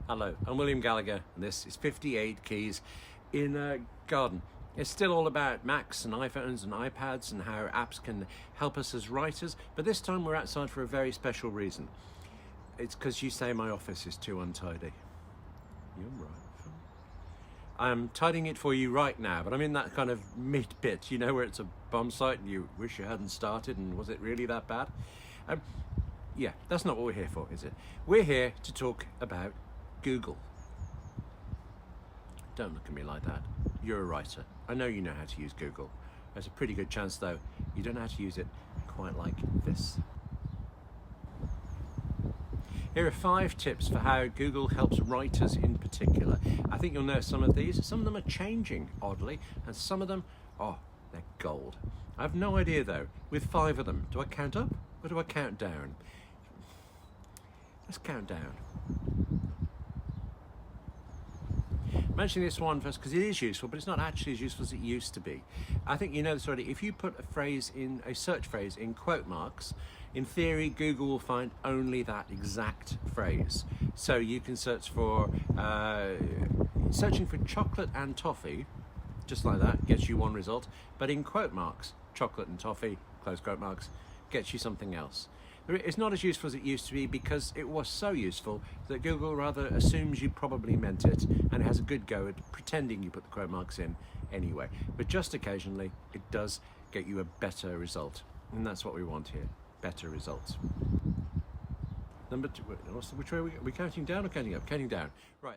Hello, I'm William Gallagher, and this is 58 Keys in a Garden. It's still all about Macs and iPhones and iPads and how apps can help us as writers, but this time we're outside for a very special reason. It's because you say my office is too untidy. You're right. I'm tidying it for you right now, but I'm in that kind of mid bit, you know, where it's a bomb site and you wish you hadn't started, and was it really that bad? Yeah, that's not what we're here for, is it? We're here to talk about Google. Don't look at me like that. You're a writer. I know you know how to use Google. There's a pretty good chance, though, you don't know how to use it quite like this. Here are 5 tips for how Google helps writers in particular. I think you'll know some of these. Some of them are changing, oddly, and some of them, oh, they're gold. I have no idea, though, with 5 of them. Do I count up or do I count down? Let's count down. Mentioning this one first because it is useful, but it's not actually as useful as it used to be. I think you know this already. If you put a search phrase in quote marks, in theory, Google will find only that exact phrase. So you can search for, searching for chocolate and toffee, just like that, gets you one result. But in quote marks, chocolate and toffee, close quote marks, gets you something else. It's not as useful as it used to be because it was so useful that Google rather assumes you probably meant it, and it has a good go at pretending you put the quote marks in anyway. But just occasionally, it does get you a better result. And that's what we want here, better results. Number 2, which way are we counting down or counting up? Counting down, right.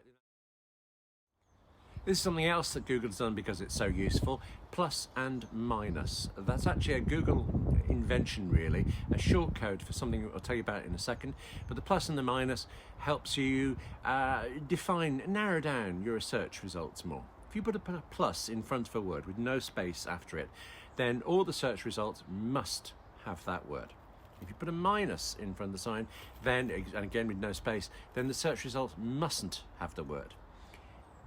This is something else that Google's done because it's so useful, plus and minus. That's actually a Google invention, really, a short code for something I'll tell you about in a second. But the plus and the minus helps you narrow down your search results more. If you put a plus in front of a word with no space after it, then all the search results must have that word. If you put a minus in front of the sign, then, and again with no space, then the search results mustn't have the word.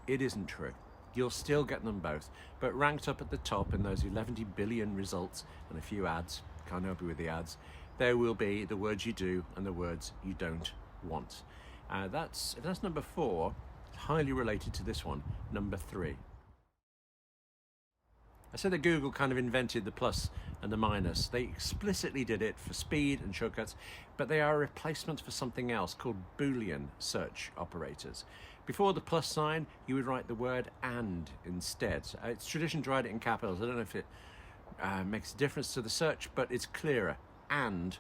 It isn't true. You'll still get them both, but ranked up at the top in those 11 billion results and a few ads, can't help you with the ads, there will be the words you do and the words you don't want. If that's number 4, highly related to this one, number 3. I said that Google kind of invented the plus and the minus. They explicitly did it for speed and shortcuts, but they are a replacement for something else called Boolean search operators. Before the plus sign, you would write the word and instead. It's tradition to write it in capitals. I don't know if it makes a difference to the search, but it's clearer. And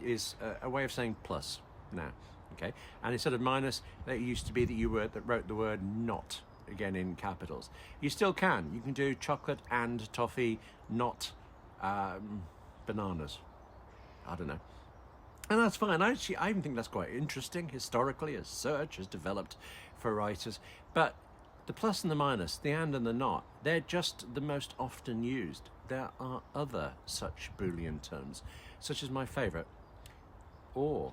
is a way of saying plus now. Okay, and instead of minus, it used to be that you wrote the word not, again in capitals. You still can. You can do chocolate and toffee, not bananas. I don't know. And that's fine. I even think that's quite interesting historically as search has developed for writers. But the plus and the minus, the and the not, they're just the most often used. There are other such Boolean terms, such as my favourite, or.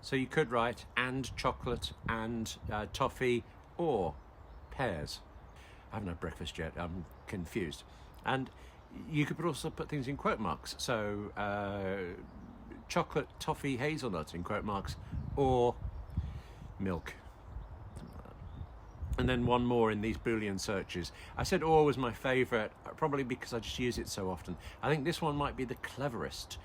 So you could write and chocolate and toffee or pears. I haven't had breakfast yet, I'm confused. And you could also put things in quote marks. So chocolate, toffee, hazelnut in quote marks, or milk. And then one more in these Boolean searches. I said or was my favourite, probably because I just use it so often. I think this one might be the cleverest,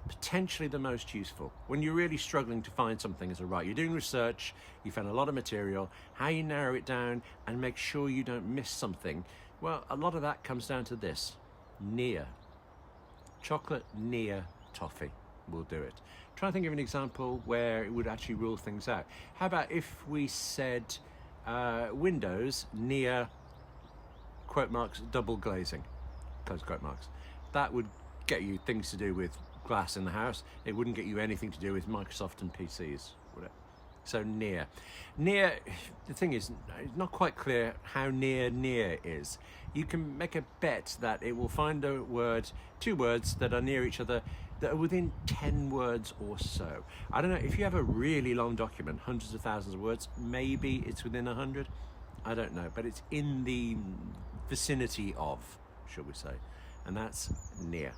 potentially the most useful. When you're really struggling to find something as a writer, you're doing research, you found a lot of material, how you narrow it down and make sure you don't miss something, well, a lot of that comes down to this. Near. Chocolate near toffee will do it. Try and think of an example where it would actually rule things out. How about if we said windows near quote marks double glazing, close quote marks. That would get you things to do with glass in the house. It wouldn't get you anything to do with Microsoft and PCs, would it? So near. Near, the thing is, it's not quite clear how near is. You can make a bet that it will find a word, 2 words that are near each other that are within 10 words or so. I don't know, if you have a really long document, hundreds of thousands of words, maybe it's within 100. I don't know, but it's in the vicinity of, shall we say, and that's near.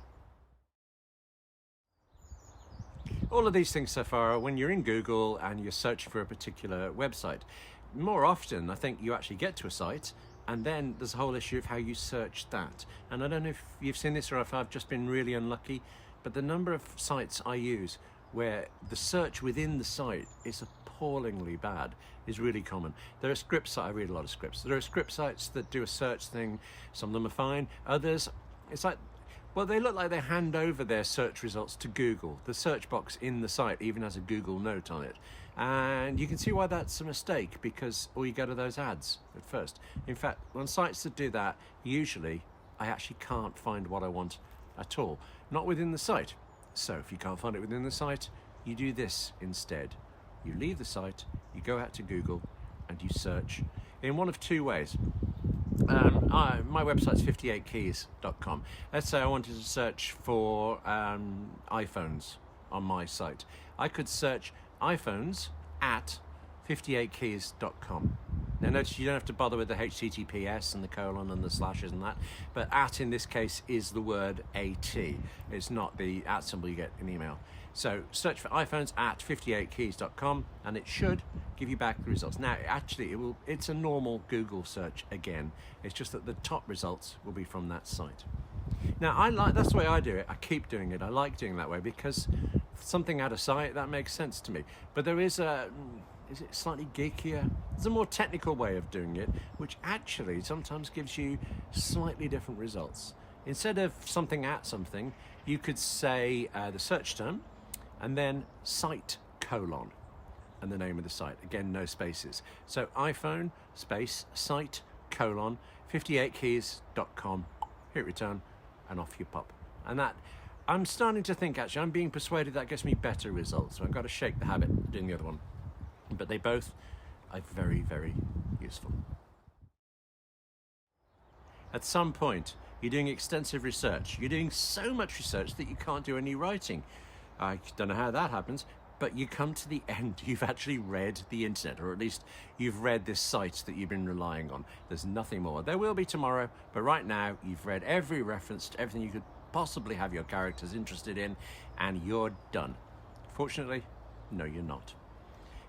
all of these things so far are when you're in Google and you're searching for a particular website. More often, I think you actually get to a site and then there's a whole issue of how you search that. And I don't know if you've seen this or if I've just been really unlucky, but the number of sites I use where the search within the site is appallingly bad is really common. There are scripts, I read a lot of scripts. There are script sites that do a search thing. Some of them are fine. Others, it's like, well, they look like they hand over their search results to Google. The search box in the site even has a Google note on it. And you can see why that's a mistake, because all you go to those ads at first. In fact, on sites that do that, usually I actually can't find what I want at all. Not within the site. So if you can't find it within the site, you do this instead. You leave the site, you go out to Google, and you search in one of two ways. My website's 58keys.com. Let's say I wanted to search for iPhones on my site. I could search iPhones at 58keys.com. Now notice you don't have to bother with the HTTPS and the colon and the slashes and that, but at in this case is the word AT. It's not the at symbol you get in email. So search for iPhones at 58keys.com and it should give you back the results. Now actually it's a normal Google search again. It's just that the top results will be from that site. Now that's the way I do it. I keep doing it. I like doing it that way because something out of sight, that makes sense to me. But there is it slightly geekier? There's a more technical way of doing it, which actually sometimes gives you slightly different results. Instead of something at something, you could say the search term and then site colon and the name of the site. Again, no spaces. So iPhone space site colon 58keys.com, hit return and off you pop. And that, I'm starting to think actually, I'm being persuaded that gets me better results. So I've got to shake the habit of doing the other one. But they both are very, very useful. At some point, you're doing extensive research. You're doing so much research that you can't do any writing. I don't know how that happens, but you come to the end. You've actually read the internet, or at least you've read this site that you've been relying on. There's nothing more. There will be tomorrow, but right now you've read every reference to everything you could possibly have your characters interested in, and you're done. Fortunately, no, you're not.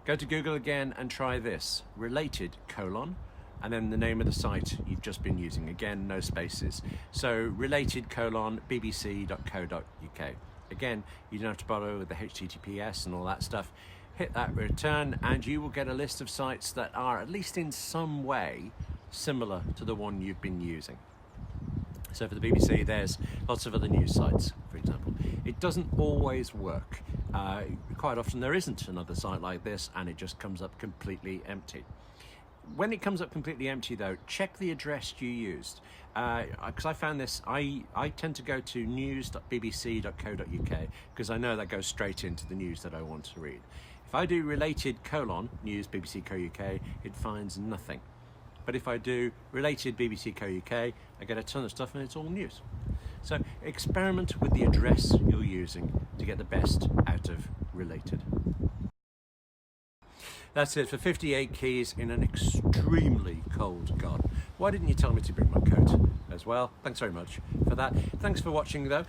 Go to Google again and try this, related colon, and then the name of the site you've just been using. Again, no spaces. So related colon bbc.co.uk. Again, you don't have to bother with the HTTPS and all that stuff. Hit that return and you will get a list of sites that are, at least in some way, similar to the one you've been using. So for the BBC, there's lots of other news sites, for example. It doesn't always work. Quite often there isn't another site like this and it just comes up completely empty. When it comes up completely empty though, check the address you used. Because I found this, I tend to go to news.bbc.co.uk because I know that goes straight into the news that I want to read. If I do related colon news bbc.co.uk, it finds nothing. But if I do related bbc.co.uk, I get a ton of stuff and it's all news. So experiment with the address you're using to get the best out of related. That's it for 58 keys in an extremely cold garden. Why didn't you tell me to bring my coat as well? Thanks very much for that. Thanks for watching though.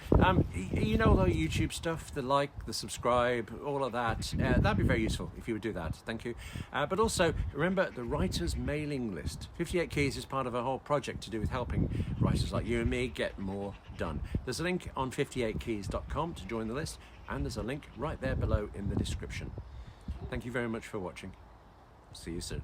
You know all the YouTube stuff, the like, the subscribe, all of that. That'd be very useful if you would do that. Thank you. But also remember the writers mailing list. 58 Keys is part of a whole project to do with helping writers like you and me get more done. There's a link on 58keys.com to join the list, and there's a link right there below in the description. Thank you very much for watching. See you soon.